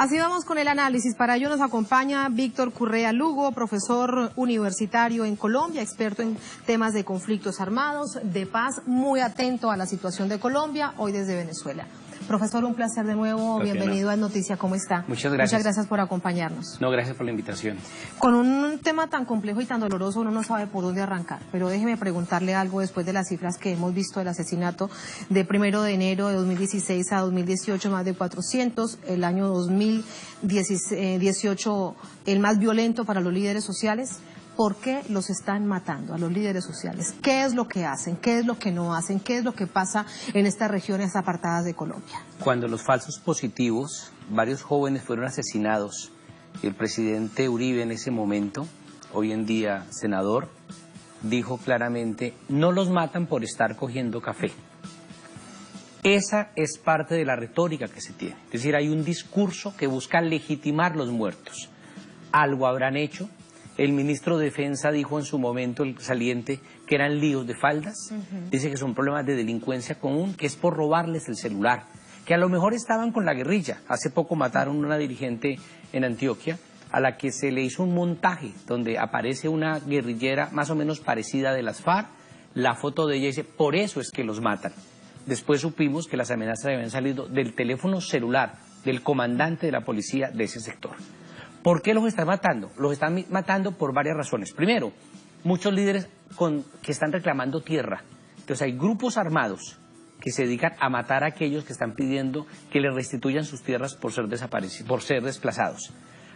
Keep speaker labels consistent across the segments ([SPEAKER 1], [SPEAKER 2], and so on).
[SPEAKER 1] Así vamos con el análisis. Para ello nos acompaña Víctor Correa Lugo, profesor universitario en Colombia, experto en temas de conflictos armados, de paz, muy atento a la situación de Colombia, hoy desde Venezuela. Profesor, un placer de nuevo, bienvenido a Noticia, ¿cómo está?
[SPEAKER 2] Muchas gracias.
[SPEAKER 1] Muchas gracias por acompañarnos.
[SPEAKER 2] No, gracias por la invitación.
[SPEAKER 1] Con un tema tan complejo y tan doloroso uno no sabe por dónde arrancar, pero déjeme preguntarle algo después de las cifras que hemos visto del asesinato de 1 de enero de 2016 a 2018, más de 400, el año 2018 el más violento para los líderes sociales. ¿Por qué los están matando a los líderes sociales? ¿Qué es lo que hacen? ¿Qué es lo que no hacen? ¿Qué es lo que pasa en estas regiones apartadas de Colombia?
[SPEAKER 2] Cuando los falsos positivos, varios jóvenes fueron asesinados, el presidente Uribe en ese momento, hoy en día senador, dijo claramente, no los matan por estar cogiendo café. Esa es parte de la retórica que se tiene. Es decir, hay un discurso que busca legitimar los muertos. Algo habrán hecho. El ministro de Defensa dijo en su momento, el saliente, que eran líos de faldas. Dice que son problemas de delincuencia común, que es por robarles el celular. Que a lo mejor estaban con la guerrilla. Hace poco mataron a una dirigente en Antioquia, a la que se le hizo un montaje, donde aparece una guerrillera más o menos parecida de las FARC. La foto de ella dice, por eso es que los matan. Después supimos que las amenazas habían salido del teléfono celular del comandante de la policía de ese sector. ¿Por qué los están matando? Los están matando por varias razones. Primero, muchos líderes que están reclamando tierra. Entonces hay grupos armados que se dedican a matar a aquellos que están pidiendo que les restituyan sus tierras por ser desplazados.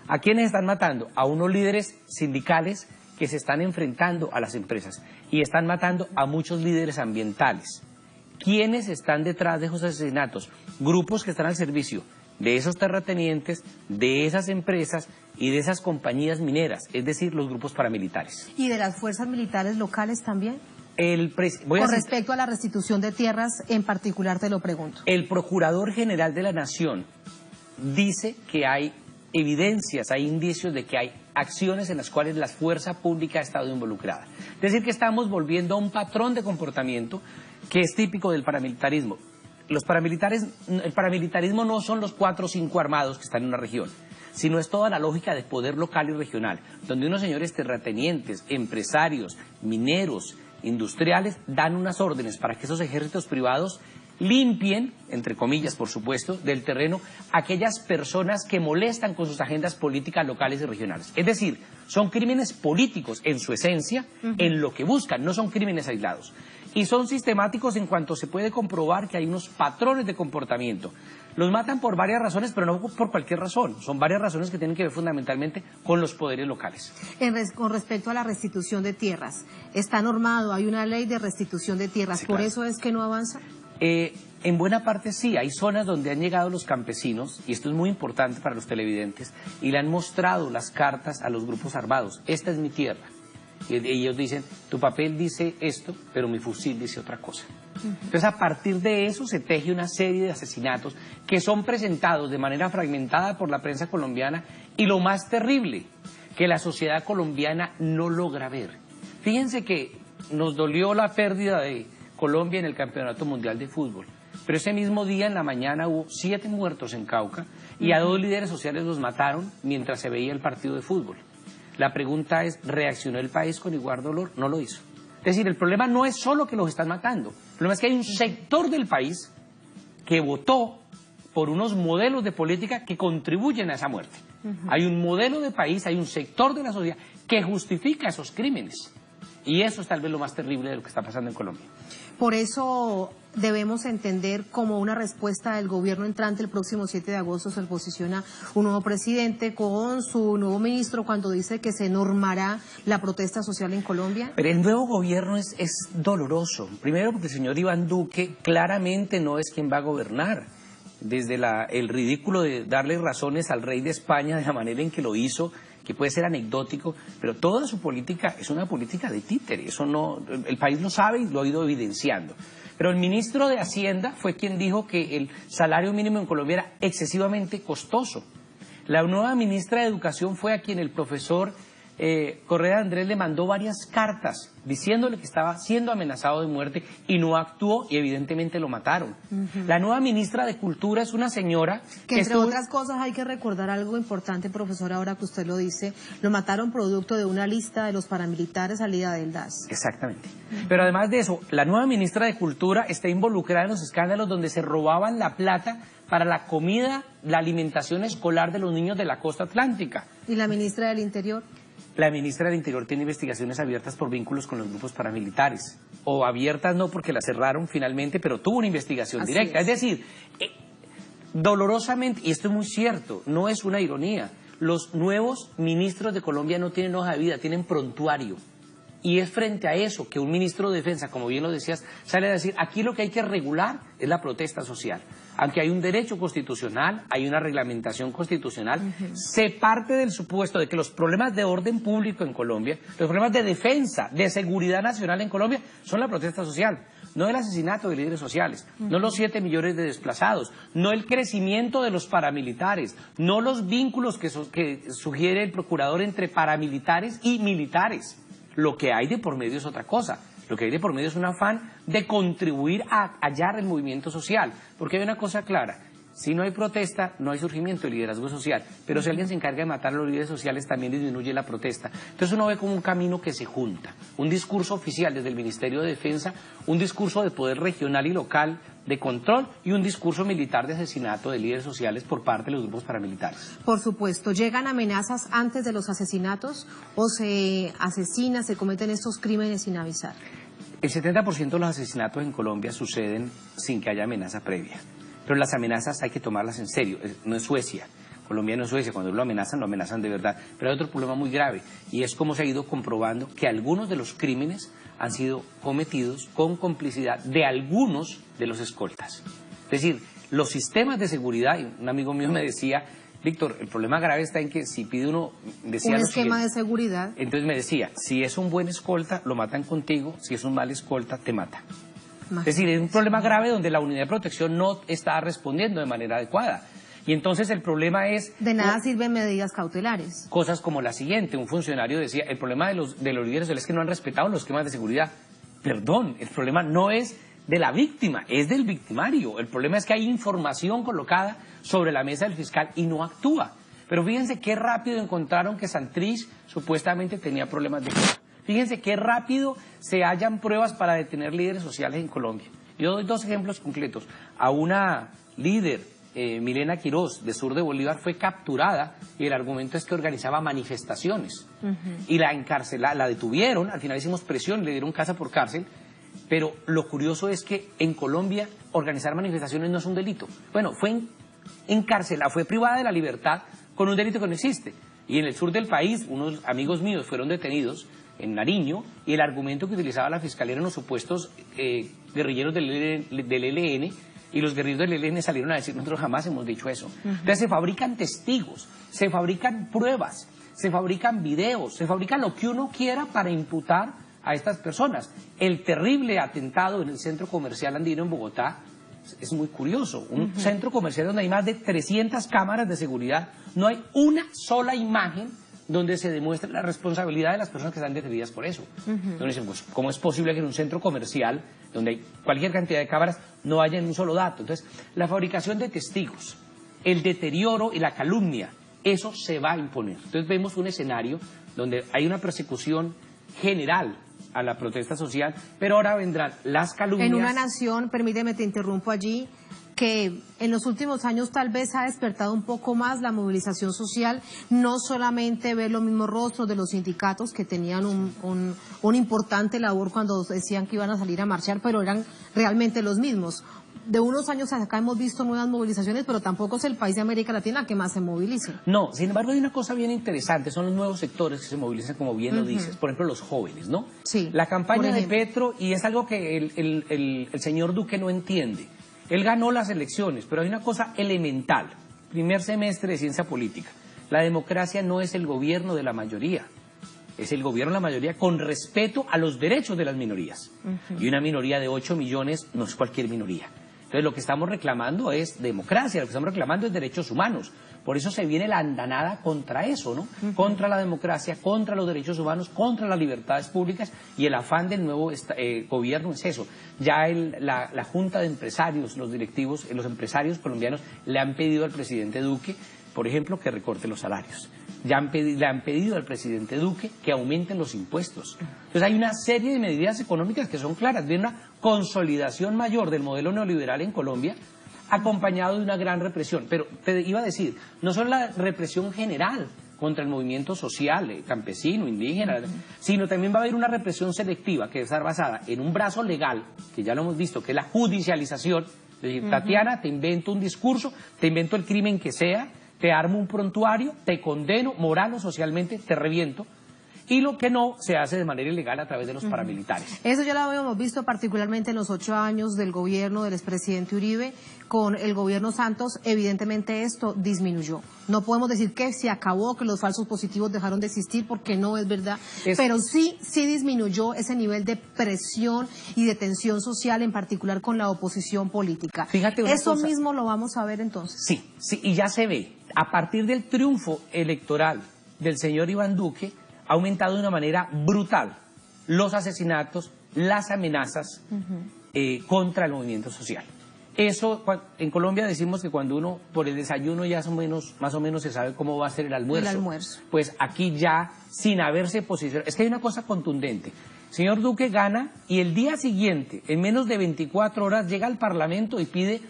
[SPEAKER 2] ¿A quiénes están matando? A unos líderes sindicales que se están enfrentando a las empresas y están matando a muchos líderes ambientales. ¿Quiénes están detrás de esos asesinatos? Grupos que están al servicio de esos terratenientes, de esas empresas y de esas compañías mineras, es decir, los grupos paramilitares.
[SPEAKER 1] ¿Y de las fuerzas militares locales también?
[SPEAKER 2] Con
[SPEAKER 1] respecto a la restitución de tierras, en particular te lo pregunto.
[SPEAKER 2] El Procurador General de la Nación dice que hay evidencias, hay indicios de que hay acciones en las cuales la fuerza pública ha estado involucrada. Es decir, que estamos volviendo a un patrón de comportamiento que es típico del paramilitarismo. El paramilitarismo no son los 4 o 5 armados que están en una región, sino es toda la lógica de poder local y regional, donde unos señores terratenientes, empresarios, mineros, industriales, dan unas órdenes para que esos ejércitos privados limpien, entre comillas por supuesto, del terreno aquellas personas que molestan con sus agendas políticas locales y regionales. Es decir, son crímenes políticos en su esencia, en lo que buscan, no son crímenes aislados. Y son sistemáticos en cuanto se puede comprobar que hay unos patrones de comportamiento. Los matan por varias razones, pero no por cualquier razón. Son varias razones que tienen que ver fundamentalmente con los poderes locales.
[SPEAKER 1] Con respecto a la restitución de tierras, está normado, hay una ley de restitución de tierras, sí, ¿por claro. Eso es que no avanza?
[SPEAKER 2] En buena parte sí, hay zonas donde han llegado los campesinos, y esto es muy importante para los televidentes, y le han mostrado las cartas a los grupos armados. Esta es mi tierra. Y ellos dicen, tu papel dice esto, pero mi fusil dice otra cosa. Entonces, a partir de eso se teje una serie de asesinatos que son presentados de manera fragmentada por la prensa colombiana, y lo más terrible, que la sociedad colombiana no logra ver. Fíjense que nos dolió la pérdida de Colombia en el Campeonato Mundial de Fútbol, pero ese mismo día en la mañana hubo 7 muertos en Cauca y a 2 líderes sociales los mataron mientras se veía el partido de fútbol. La pregunta es, ¿reaccionó el país con igual dolor? No lo hizo. Es decir, el problema no es solo que los están matando, el problema es que hay un sector del país que votó por unos modelos de política que contribuyen a esa muerte. Hay un modelo de país, hay un sector de la sociedad que justifica esos crímenes. Y eso es tal vez lo más terrible de lo que está pasando en Colombia.
[SPEAKER 1] Por eso debemos entender como una respuesta del gobierno entrante. El próximo 7 de agosto se posiciona un nuevo presidente con su nuevo ministro cuando dice que se normará la protesta social en Colombia.
[SPEAKER 2] Pero el nuevo gobierno es doloroso. Primero porque el señor Iván Duque claramente no es quien va a gobernar. Desde el ridículo de darle razones al rey de España de la manera en que lo hizo, que puede ser anecdótico, pero toda su política es una política de títere. Eso no, el país lo sabe y lo ha ido evidenciando. Pero el ministro de Hacienda fue quien dijo que el salario mínimo en Colombia era excesivamente costoso. La nueva ministra de Educación fue a quien el profesor Correa Andrés le mandó varias cartas diciéndole que estaba siendo amenazado de muerte y no actuó y evidentemente lo mataron. La nueva ministra de Cultura es una señora
[SPEAKER 1] que entre otras cosas hay que recordar algo importante, profesor, ahora que usted lo dice, lo mataron producto de una lista de los paramilitares salida del DAS.
[SPEAKER 2] Exactamente. Pero además de eso, la nueva ministra de Cultura está involucrada en los escándalos donde se robaban la plata para la comida, la alimentación escolar de los niños de la costa atlántica.
[SPEAKER 1] ¿Y la ministra del Interior?
[SPEAKER 2] La ministra del Interior tiene investigaciones abiertas por vínculos con los grupos paramilitares. O abiertas no, porque las cerraron finalmente, pero tuvo una investigación directa. Es decir, dolorosamente, y esto es muy cierto, no es una ironía, los nuevos ministros de Colombia no tienen hoja de vida, tienen prontuario. Y es frente a eso que un ministro de Defensa, como bien lo decías, sale a decir, aquí lo que hay que regular es la protesta social. Aunque hay un derecho constitucional, hay una reglamentación constitucional, se parte del supuesto de que los problemas de orden público en Colombia, los problemas de defensa, de seguridad nacional en Colombia, son la protesta social. No el asesinato de líderes sociales, no los 7 millones de desplazados, no el crecimiento de los paramilitares, no los vínculos que sugiere el procurador entre paramilitares y militares. Lo que hay de por medio es otra cosa. Lo que hay de por medio es un afán de contribuir a hallar el movimiento social. Porque hay una cosa clara, si no hay protesta, no hay surgimiento de liderazgo social. Pero si alguien se encarga de matar a los líderes sociales, también disminuye la protesta. Entonces uno ve como un camino que se junta. Un discurso oficial desde el Ministerio de Defensa, un discurso de poder regional y local de control y un discurso militar de asesinato de líderes sociales por parte de los grupos paramilitares.
[SPEAKER 1] Por supuesto, ¿llegan amenazas antes de los asesinatos o se asesina, se cometen estos crímenes sin avisar?
[SPEAKER 2] El 70% de los asesinatos en Colombia suceden sin que haya amenaza previa. Pero las amenazas hay que tomarlas en serio, no es Suecia. Colombia no es Suecia, cuando lo amenazan de verdad. Pero hay otro problema muy grave y es cómo se ha ido comprobando que algunos de los crímenes han sido cometidos con complicidad de algunos de los escoltas. Es decir, los sistemas de seguridad, y un amigo mío me decía, Víctor, el problema grave está en que si pide uno... Decía
[SPEAKER 1] un esquema de seguridad.
[SPEAKER 2] Entonces me decía, si es un buen escolta, lo matan contigo, si es un mal escolta, te mata. Es decir, es un problema grave donde la unidad de protección no está respondiendo de manera adecuada. Y entonces el problema es...
[SPEAKER 1] De nada sirven medidas cautelares.
[SPEAKER 2] Cosas como la siguiente, un funcionario decía, el problema de los líderes es que no han respetado los esquemas de seguridad. Perdón, el problema no es de la víctima, es del victimario. El problema es que hay información colocada sobre la mesa del fiscal y no actúa. Pero fíjense qué rápido encontraron que Santrich supuestamente tenía problemas de droga. Fíjense qué rápido se hallan pruebas para detener líderes sociales en Colombia. Yo doy 2 ejemplos concretos. A una líder, Milena Quirós, de sur de Bolívar, fue capturada y el argumento es que organizaba manifestaciones. Y la detuvieron, al final hicimos presión, le dieron casa por cárcel, pero lo curioso es que en Colombia organizar manifestaciones no es un delito. Bueno, fue encarcelada, fue privada de la libertad con un delito que no existe. Y en el sur del país, unos amigos míos fueron detenidos en Nariño, y el argumento que utilizaba la fiscalía eran los supuestos guerrilleros del ELN, y los guerrilleros del ELN salieron a decir, nosotros jamás hemos dicho eso. Entonces se fabrican testigos, se fabrican pruebas, se fabrican videos, se fabrican lo que uno quiera para imputar a estas personas. El terrible atentado en el centro comercial andino en Bogotá es muy curioso. Un centro comercial donde hay más de 300 cámaras de seguridad, no hay una sola imagen donde se demuestre la responsabilidad de las personas que están detenidas por eso. Entonces dicen, pues, ¿cómo es posible que en un centro comercial, donde hay cualquier cantidad de cámaras, no haya ni un solo dato? Entonces, la fabricación de testigos, el deterioro y la calumnia, eso se va a imponer. Entonces vemos un escenario donde hay una persecución general a la protesta social, pero ahora vendrán las calumnias.
[SPEAKER 1] En una nación, permíteme, te interrumpo allí, que en los últimos años tal vez ha despertado un poco más la movilización social, no solamente ver los mismos rostros de los sindicatos que tenían una importante labor cuando decían que iban a salir a marchar, pero eran realmente los mismos. De unos años acá hemos visto nuevas movilizaciones, pero tampoco es el país de América Latina que más se movilice.
[SPEAKER 2] No, sin embargo hay una cosa bien interesante, son los nuevos sectores que se movilizan, como bien lo dices, por ejemplo los jóvenes, ¿no?
[SPEAKER 1] Sí.
[SPEAKER 2] La campaña de Petro, y es algo que el señor Duque no entiende. Él ganó las elecciones, pero hay una cosa elemental. Primer semestre de ciencia política. La democracia no es el gobierno de la mayoría. Es el gobierno de la mayoría con respeto a los derechos de las minorías. Y una minoría de 8 millones no es cualquier minoría. Entonces lo que estamos reclamando es democracia, lo que estamos reclamando es derechos humanos. Por eso se viene la andanada contra eso, ¿no? Contra la democracia, contra los derechos humanos, contra las libertades públicas, y el afán del nuevo gobierno es eso. Ya la Junta de Empresarios, los directivos, los empresarios colombianos le han pedido al presidente Duque, por ejemplo, que recorte los salarios. Ya le han pedido al presidente Duque que aumenten los impuestos. Entonces hay una serie de medidas económicas que son claras, de una consolidación mayor del modelo neoliberal en Colombia, acompañado de una gran represión. Pero te iba a decir, no solo la represión general contra el movimiento social, campesino, indígena, sino también va a haber una represión selectiva que va a estar basada en un brazo legal, que ya lo hemos visto, que es la judicialización. Es decir, Tatiana, te invento un discurso, te invento el crimen que sea, te armo un prontuario, te condeno moral o socialmente, te reviento. Y lo que no se hace de manera ilegal a través de los paramilitares.
[SPEAKER 1] Eso ya lo habíamos visto particularmente en los 8 años del gobierno del expresidente Uribe. Con el gobierno Santos, evidentemente esto disminuyó. No podemos decir que se acabó, que los falsos positivos dejaron de existir, porque no es verdad. Pero sí disminuyó ese nivel de presión y de tensión social, en particular con la oposición política.
[SPEAKER 2] Fíjate una
[SPEAKER 1] Eso
[SPEAKER 2] cosa.
[SPEAKER 1] mismo lo vamos a ver entonces.
[SPEAKER 2] Sí, y ya se ve. A partir del triunfo electoral del señor Iván Duque, ha aumentado de una manera brutal los asesinatos, las amenazas contra el movimiento social. Eso, en Colombia decimos que cuando uno por el desayuno ya más o menos se sabe cómo va a ser el almuerzo.
[SPEAKER 1] El almuerzo.
[SPEAKER 2] Pues aquí ya, sin haberse posicionado, es que hay una cosa contundente. El señor Duque gana y el día siguiente, en menos de 24 horas, llega al Parlamento y pide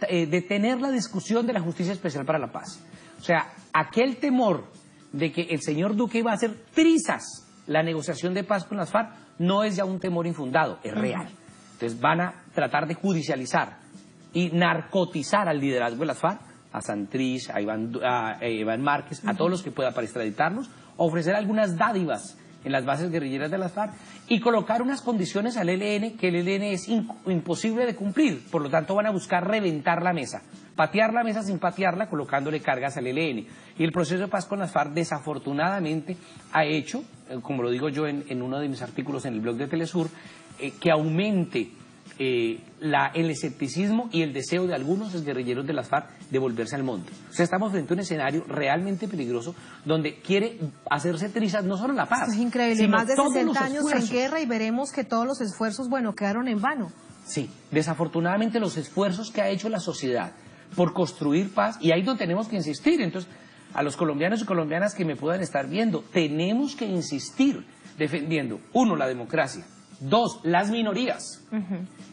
[SPEAKER 2] detener la discusión de la Justicia Especial para la Paz. O sea, aquel temor de que el señor Duque iba a hacer trizas la negociación de paz con las FARC no es ya un temor infundado, es real. Entonces van a tratar de judicializar y narcotizar al liderazgo de las FARC, a Santrich, a Iván Márquez, a todos los que pueda para extraditarlos, ofrecer algunas dádivas en las bases guerrilleras de las FARC y colocar unas condiciones al ELN que el ELN es imposible de cumplir. Por lo tanto van a buscar reventar la mesa, patear la mesa sin patearla, colocándole cargas al ELN. Y el proceso de paz con las FARC desafortunadamente ha hecho, como lo digo yo en uno de mis artículos en el blog de Telesur, que aumente el escepticismo y el deseo de algunos guerrilleros de las FARC de volverse al monte. O sea, estamos frente a un escenario realmente peligroso donde quiere hacerse trizas no solo la paz.
[SPEAKER 1] Esto es increíble, más de 60 años en guerra y veremos que todos los esfuerzos, quedaron en vano.
[SPEAKER 2] Sí, desafortunadamente los esfuerzos que ha hecho la sociedad por construir paz, y ahí donde tenemos que insistir. Entonces, a los colombianos y colombianas que me puedan estar viendo, tenemos que insistir defendiendo, 1, la democracia, 2, las minorías,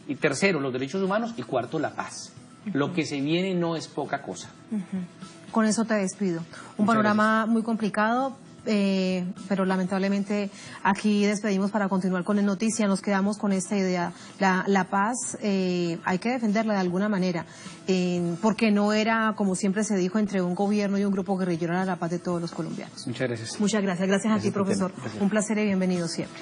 [SPEAKER 2] y 3, los derechos humanos, y 4, la paz. Lo que se viene no es poca cosa.
[SPEAKER 1] Con eso te despido. Un panorama muy complicado, pero lamentablemente aquí despedimos para continuar con la noticia. Nos quedamos con esta idea. La paz hay que defenderla de alguna manera, porque no era, como siempre se dijo, entre un gobierno y un grupo guerrillero, era la paz de todos los colombianos.
[SPEAKER 2] Muchas gracias.
[SPEAKER 1] Muchas gracias. Gracias a ti, profesor. Un placer y bienvenido siempre.